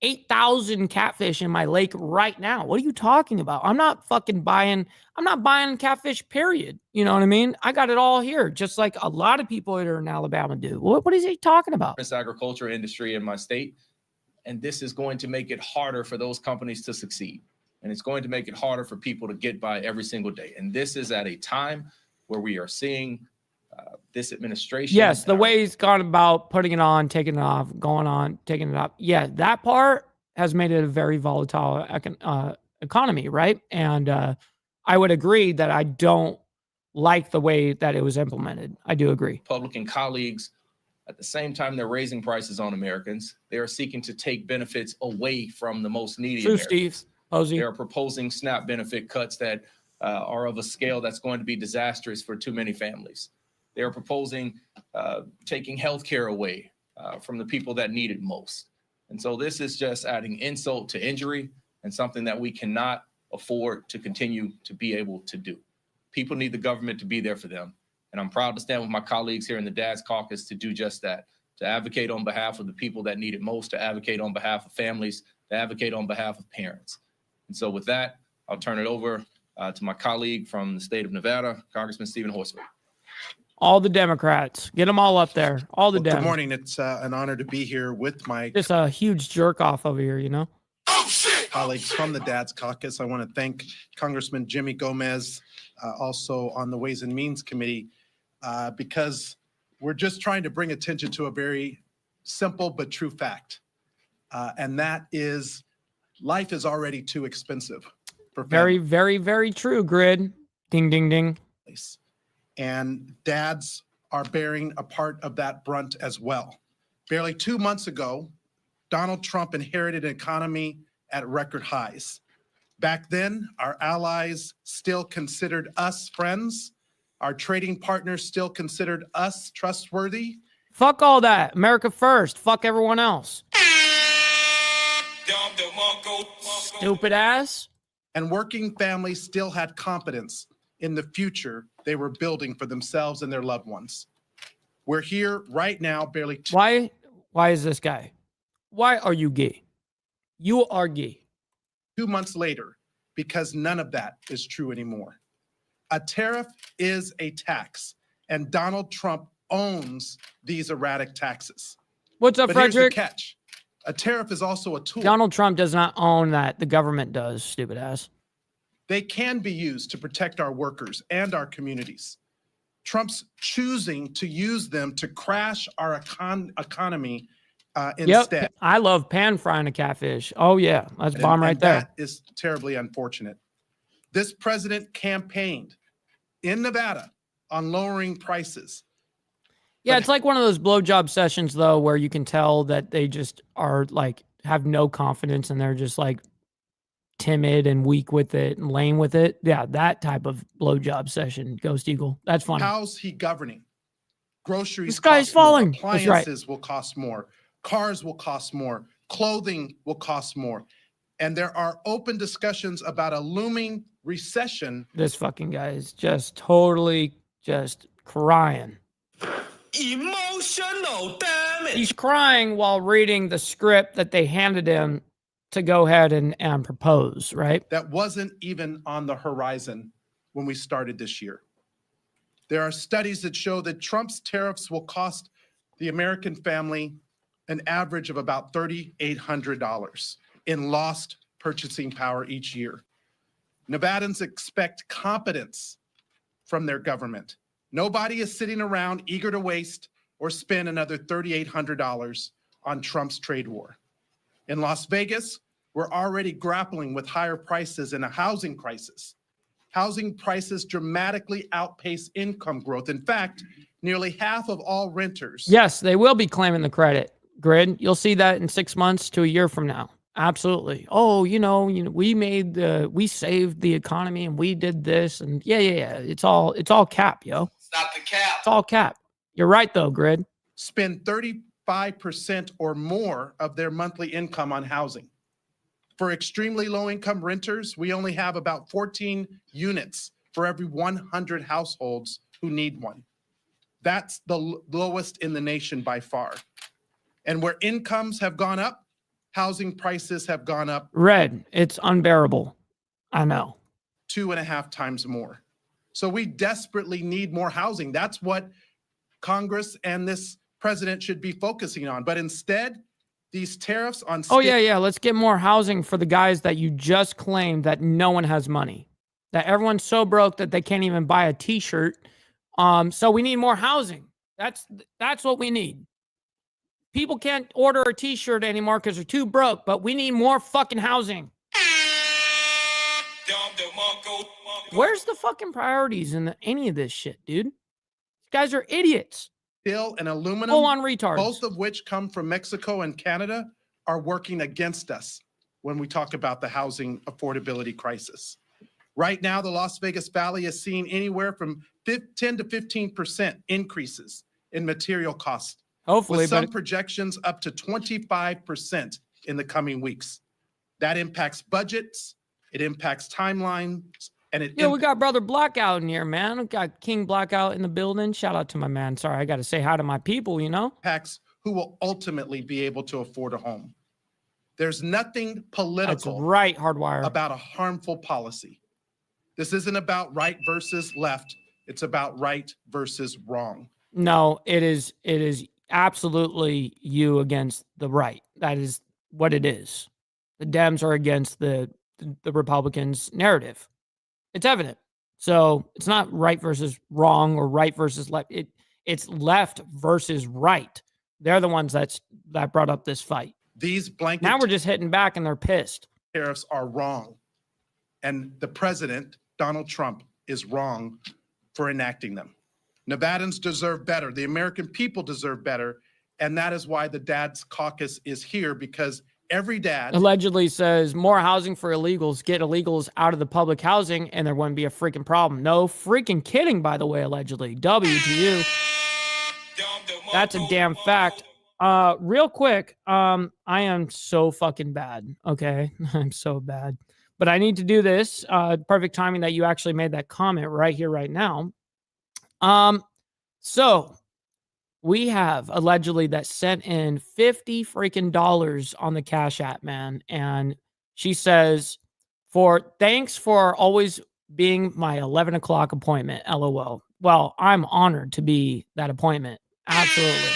8,000 catfish in my lake right now. What are you talking about? I'm not buying catfish, period. You know what I mean? I got it all here, just like a lot of people that are in Alabama do. What is he talking about? This agriculture industry in my state. And this is going to make it harder for those companies to succeed. And it's going to make it harder for people to get by every single day. And this is at a time where we are seeing this administration. Yes, the way he's gone about putting it on, taking it off, going on, taking it up. Yeah, that part has made it a very volatile economy, right? And I would agree that I don't like the way that it was implemented. I do agree. Republican colleagues, at the same time they're raising prices on Americans, they are seeking to take benefits away from the most needy True, Americans. Steve. Posey. They are proposing SNAP benefit cuts that are of a scale that's going to be disastrous for too many families. They are proposing taking health care away from the people that need it most. And so this is just adding insult to injury and something that we cannot afford to continue to be able to do. People need the government to be there for them. And I'm proud to stand with my colleagues here in the Dad's Caucus to do just that, to advocate on behalf of the people that need it most, to advocate on behalf of families, to advocate on behalf of parents. And so with that, I'll turn it over to my colleague from the state of Nevada, Congressman Stephen Horsford. All the Democrats. Get them all up there. All the Democrats. Good morning. It's an honor to be here with my just a huge jerk off over here, colleagues from the Dad's Caucus. I want to thank Congressman Jimmy Gomez, also on the Ways and Means Committee, because we're just trying to bring attention to a very simple but true fact. And that is life is already too expensive for very, families. very, very true, Grid. Ding, ding, ding. And dads are bearing a part of that brunt as well. Barely 2 months ago, Donald Trump inherited an economy at record highs. Back then, our allies still considered us friends. Our trading partners still considered us trustworthy. Fuck all that. America first. Fuck everyone else. Stupid ass. And working families still had confidence in the future they were building for themselves and their loved ones. We're here right now, barely. Why is this guy? Why are you gay? You are gay. 2 months later, because none of that is true anymore. A tariff is a tax, and Donald Trump owns these erratic taxes. What's up, but here's the Frederick? catch. A tariff is also a tool. Donald Trump does not own that. The government does, stupid ass. They can be used to protect our workers and our communities. Trump's choosing to use them to crash our economy instead. Yep. I love pan frying a catfish. Oh, yeah. That's bomb right there. That is terribly unfortunate. This president campaigned in Nevada on lowering prices. Yeah, it's like one of those blowjob sessions, though, where you can tell that they just are have no confidence and they're just timid and weak with it and lame with it. Yeah, that type of blowjob session, Ghost Eagle. That's funny. How's he governing? Groceries. This guy's cost more. falling. That's right. Appliances will cost more. Cars will cost more. Clothing will cost more. And there are open discussions about a looming recession. This fucking guy is just totally just crying. Emotional damage. He's crying while reading the script that they handed him to go ahead and propose, right? That wasn't even on the horizon when we started this year. There are studies that show that Trump's tariffs will cost the American family an average of about $3,800 in lost purchasing power each year. Nevadans expect competence from their government. Nobody is sitting around eager to waste or spend another $3,800 on Trump's trade war. In Las Vegas, we're already grappling with higher prices and a housing crisis. Housing prices dramatically outpace income growth. In fact, nearly half of all renters. Yes, they will be claiming the credit grid. You'll see that in 6 months to a year from now. Absolutely. Oh, we saved the economy and we did this and yeah. It's all cap, yo. Stop the cap. It's all cap. You're right though, grid. Spend 35% or more of their monthly income on housing. For extremely low-income renters, we only have about 14 units for every 100 households who need one. That's the lowest in the nation by far. And where incomes have gone up, housing prices have gone up. Red, it's unbearable. I know. 2.5 times more. So we desperately need more housing. That's what Congress and this president should be focusing on. But instead, these tariffs on... Oh, yeah. Let's get more housing for the guys that you just claimed that no one has money. That everyone's so broke that they can't even buy a T-shirt. So we need more housing. That's what we need. People can't order a T-shirt anymore because they're too broke, but we need more fucking housing. Where's the fucking priorities in any of this shit, dude? These guys are idiots. Steel and aluminum, full-on retards, both of which come from Mexico and Canada, are working against us when we talk about the housing affordability crisis. Right now, the Las Vegas Valley is seeing anywhere from 10 to 15% increases in material costs. Hopefully, with some projections up to 25% in the coming weeks. That impacts budgets, it impacts timelines, and we got Brother Blackout in here, man. We got King Blackout in the building. Shout out to my man. Sorry, I got to say hi to my people, impacts who will ultimately be able to afford a home. There's nothing political That's right, Hardwire, about a harmful policy. This isn't about right versus left. It's about right versus wrong. No, it is absolutely you against the right. That is what it is. The Dems are against the Republicans' narrative. It's evident. So it's not right versus wrong or right versus left. It's left versus right. They're the ones that brought up this fight. These blanket now we're just hitting back and they're pissed. Tariffs are wrong. And the president, Donald Trump, is wrong for enacting them. Nevadans deserve better. The American people deserve better. And that is why the Dads Caucus is here, because every dad allegedly says more housing for illegals, get illegals out of the public housing, and there wouldn't be a freaking problem. No freaking kidding, by the way, allegedly. W to you. That's a damn fact. Real quick, I am so fucking bad. Okay. I'm so bad. But I need to do this. Perfect timing that you actually made that comment right here, right now. So we have allegedly that sent in $50 freaking on the Cash App, man. And she says, thanks for always being my 11 o'clock appointment, LOL. Well, I'm honored to be that appointment. Absolutely.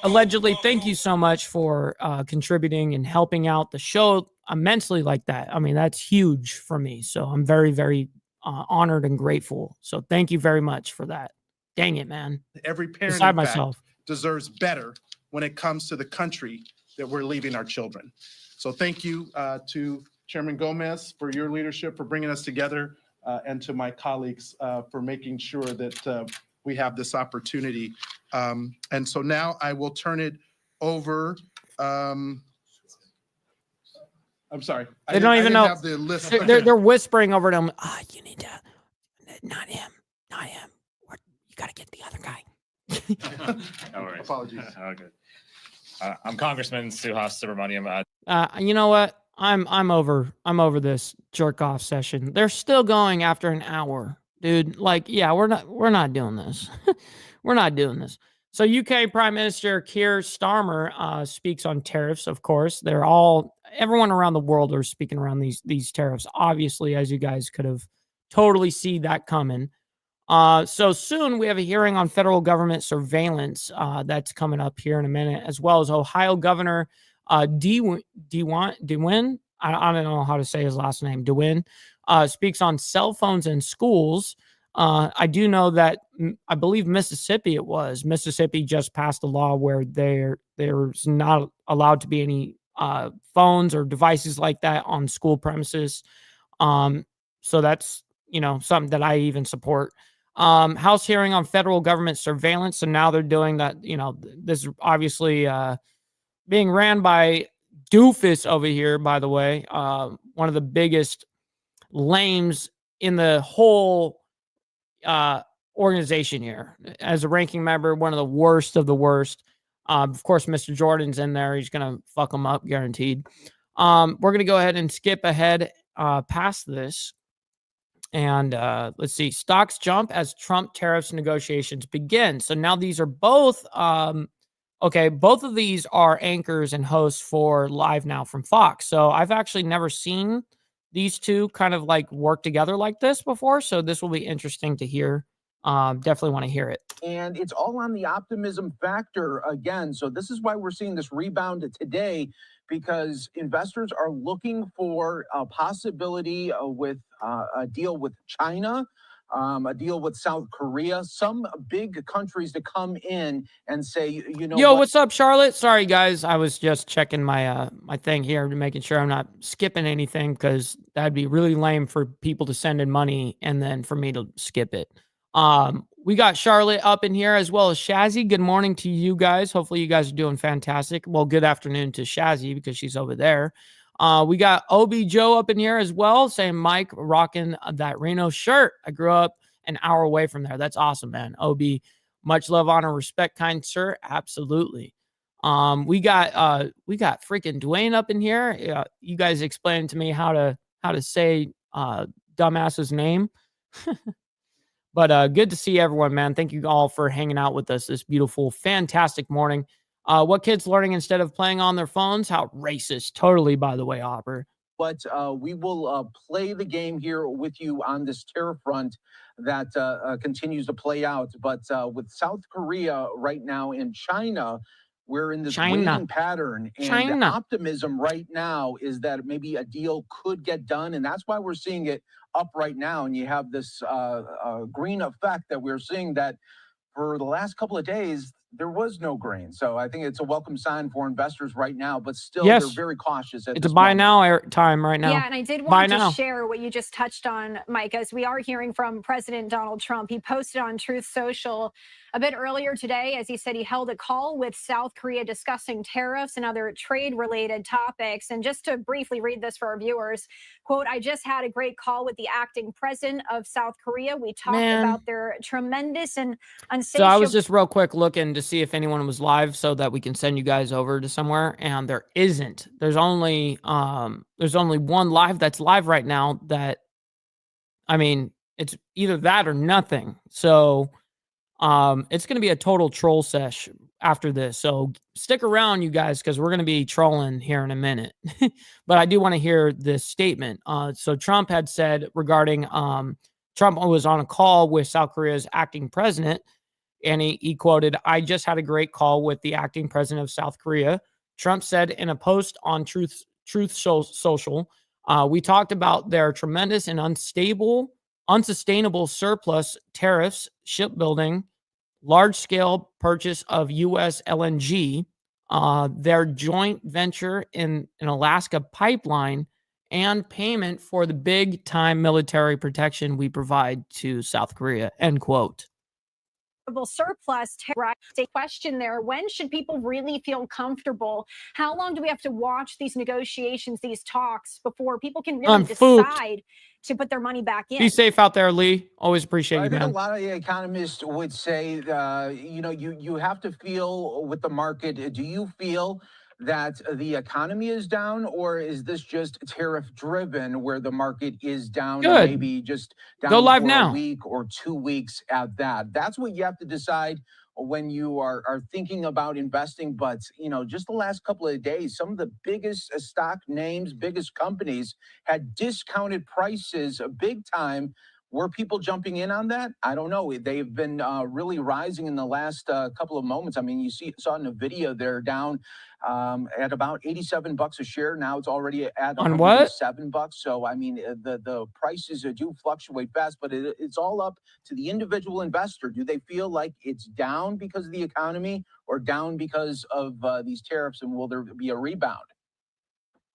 Allegedly, thank you so much for contributing and helping out the show immensely like that. I mean, that's huge for me. So I'm very, very honored and grateful. So thank you very much for that. Dang it, man. Every parent beside myself deserves better when it comes to the country that we're leaving our children. So thank you to Chairman Gomez for your leadership, for bringing us together, and to my colleagues for making sure that we have this opportunity. And so now I will turn it over. I'm sorry. They don't even know. Have the list. They're whispering over them. You need to, not him. You got to get the other guy. No worries. Apologies. Oh, good. I'm Congressman Suhas Subramaniam. You know what? I'm over this jerk off session. They're still going after an hour, dude. Like, yeah, we're not doing this. We're not doing this. So UK Prime Minister Keir Starmer speaks on tariffs. Of course, everyone around the world are speaking around these tariffs. Obviously, as you guys could have totally see that coming. So soon we have a hearing on federal government surveillance that's coming up here in a minute, as well as Ohio Governor DeWin. I don't know how to say his last name. DeWin speaks on cell phones in schools. I do know that I believe Mississippi just passed a law where there's not allowed to be any phones or devices like that on school premises. So that's something that I even support. House hearing on federal government surveillance. So now they're doing that. This is obviously being ran by doofus over here, by the way. One of the biggest lames in the whole organization here. As a ranking member, one of the worst of the worst. Of course, Mr. Jordan's in there. He's going to fuck them up, guaranteed. We're going to go ahead and skip ahead past this. And let's see, stocks jump as Trump tariffs negotiations begin. So now these are both, both of these are anchors and hosts for Live Now from Fox. So I've actually never seen these two kind of like work together like this before. So this will be interesting to hear. Definitely want to hear it. And it's all on the optimism factor again. So this is why we're seeing this rebound today, because investors are looking for a possibility with a deal with China, a deal with South Korea, some big countries to come in and say, Yo, what's up, Charlotte? Sorry, guys. I was just checking my my thing here, making sure I'm not skipping anything, because that'd be really lame for people to send in money and then for me to skip it. We got Charlotte up in here, as well as Shazzy. Good morning to you guys. Hopefully you guys are doing fantastic. Well, good afternoon to Shazzy, because she's over there. We got OB Joe up in here as well, saying Mike rocking that Reno shirt. I grew up an hour away from there. That's awesome, man. OB, much love, honor, respect, kind sir. Absolutely. We got freaking Dwayne up in here. You guys explained to me how to say dumbass's name. But good to see everyone, man. Thank you all for hanging out with us this beautiful, fantastic morning. What kids learning instead of playing on their phones? How racist. Totally, by the way, Hopper. But we will play the game here with you on this tariff front that continues to play out. But with South Korea right now and China, we're in this waiting pattern. And the optimism right now is that maybe a deal could get done. And that's why we're seeing it up right now. And you have this green effect that we're seeing, that for the last couple of days, there was no grain. So I think it's a welcome sign for investors right now, but still they're very cautious. It's a buy now time right now. Yeah, and I did want to share what you just touched on, Mike, as we are hearing from President Donald Trump. He posted on Truth Social a bit earlier today, as he said he held a call with South Korea discussing tariffs and other trade-related topics. And just to briefly read this for our viewers, quote, "I just had a great call with the acting president of South Korea. We talked about their tremendous and unsatiable..." So I was just real quick looking to see if anyone was live so that we can send you guys over to somewhere, and there isn't. There's only one live that's live right now. That, I mean, it's either that or nothing. So it's going to be a total troll sesh after this. So stick around, you guys, because we're going to be trolling here in a minute. But I do want to hear this statement. So Trump had said regarding Trump was on a call with South Korea's acting president, and he quoted, "I just had a great call with the acting president of South Korea." Trump said in a post on Truth Social, "We talked about their tremendous and unsustainable surplus tariffs, shipbuilding, large-scale purchase of U.S. LNG, their joint venture in an Alaska pipeline, and payment for the big-time military protection we provide to South Korea," end quote. Surplus question there. When should people really feel comfortable? How long do we have to watch these negotiations, these talks, before people can really decide to put their money back in. Be safe out there, Lee. Always appreciate I you, think man. a lot of the economists would say, you have to feel with the market. Do you feel that the economy is down, or is this just tariff driven where the market is down and Good. maybe just down Go live for now. a week or 2 weeks at that? That's what you have to decide when you are thinking about investing. But, just the last couple of days, some of the biggest stock names, biggest companies had discounted prices big time. Were people jumping in on that? I don't know. They've been really rising in the last couple of moments. I mean, you saw in the video, they're down at about $87 a share. Now it's already at On what? $107. So, I mean, the prices do fluctuate fast, but it's all up to the individual investor. Do they feel like it's down because of the economy or down because of these tariffs, and will there be a rebound?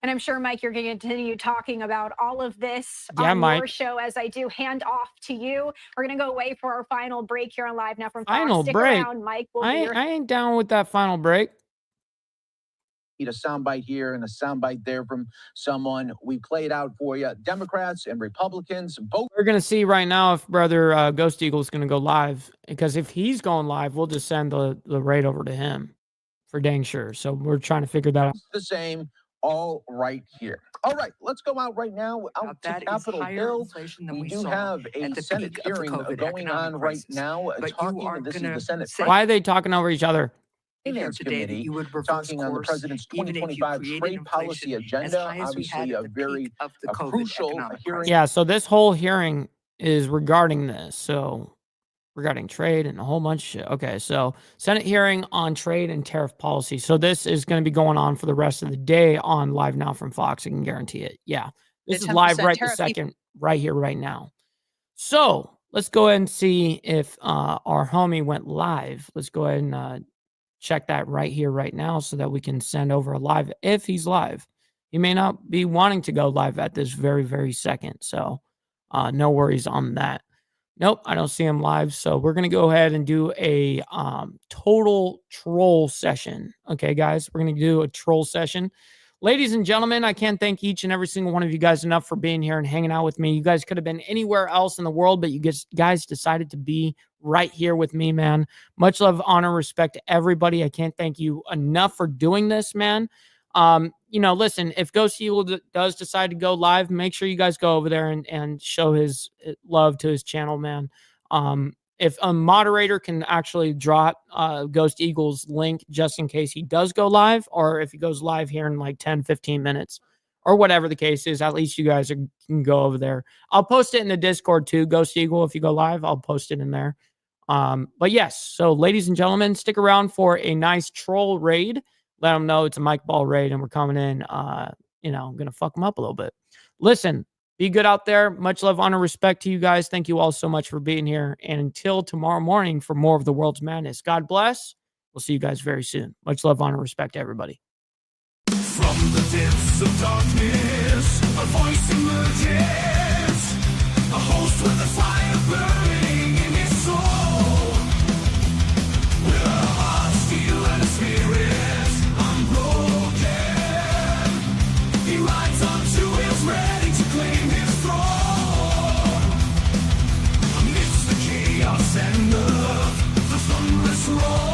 And I'm sure, Mike, you're going to continue talking about all of this Yeah, on Mike. your show as I do hand off to you. We're going to go away for our final break here on Live Now from Fox. Final Stick break. around, Mike. We'll I ain't down with that final break. A soundbite here and a soundbite there from someone. We played out for you. Democrats and Republicans both. We're going to see right now if brother Ghost Eagle is going to go live, because if he's going live, we'll just send the raid over to him for dang sure. So we're trying to figure that out. The same, all right here. All right, let's go out right now out to Capitol Hill. We do have a Senate hearing going on right now, talking. This is the Senate. Why are they talking over each other? Finance Committee talking on the president's 2025 trade policy agenda. Obviously, a very crucial hearing. Yeah, so this whole hearing is regarding this. So regarding trade and a whole bunch of shit. Okay, so Senate hearing on trade and tariff policy. So this is going to be going on for the rest of the day on Live Now from Fox. I can guarantee it. Yeah, this is live right this second, right here, right now. So let's go ahead and see if our homie went live. Let's go ahead and check that right here, right now, so that we can send over a live if he's live. He may not be wanting to go live at this very, very second. So no worries on that. Nope, I don't see him live. So we're going to go ahead and do a total troll session. Okay, guys, we're going to do a troll session. Ladies and gentlemen, I can't thank each and every single one of you guys enough for being here and hanging out with me. You guys could have been anywhere else in the world, but you guys decided to be right here with me, man. Much love, honor, respect to everybody. I can't thank you enough for doing this, man. Listen, if Ghost Eagle does decide to go live, make sure you guys go over there and show his love to his channel, man. If a moderator can actually drop Ghost Eagle's link just in case he does go live, or if he goes live here in like 10, 15 minutes, or whatever the case is, at least you guys can go over there. I'll post it in the Discord too, Ghost Eagle. If you go live, I'll post it in there. But yes, so ladies and gentlemen, stick around for a nice troll raid. Let them know it's a Mike Ball raid and we're coming in, I'm going to fuck them up a little bit. Listen, be good out there. Much love, honor, respect to you guys. Thank you all so much for being here. And until tomorrow morning for more of the world's madness, God bless. We'll see you guys very soon. Much love, honor, respect to everybody. From the depths of darkness, a voice emerges, a host with a fire burning in his soul. With a heart, steel, and a spirit unbroken, he rides on two wheels, ready to claim his throne. Amidst the chaos and the thunderous roar.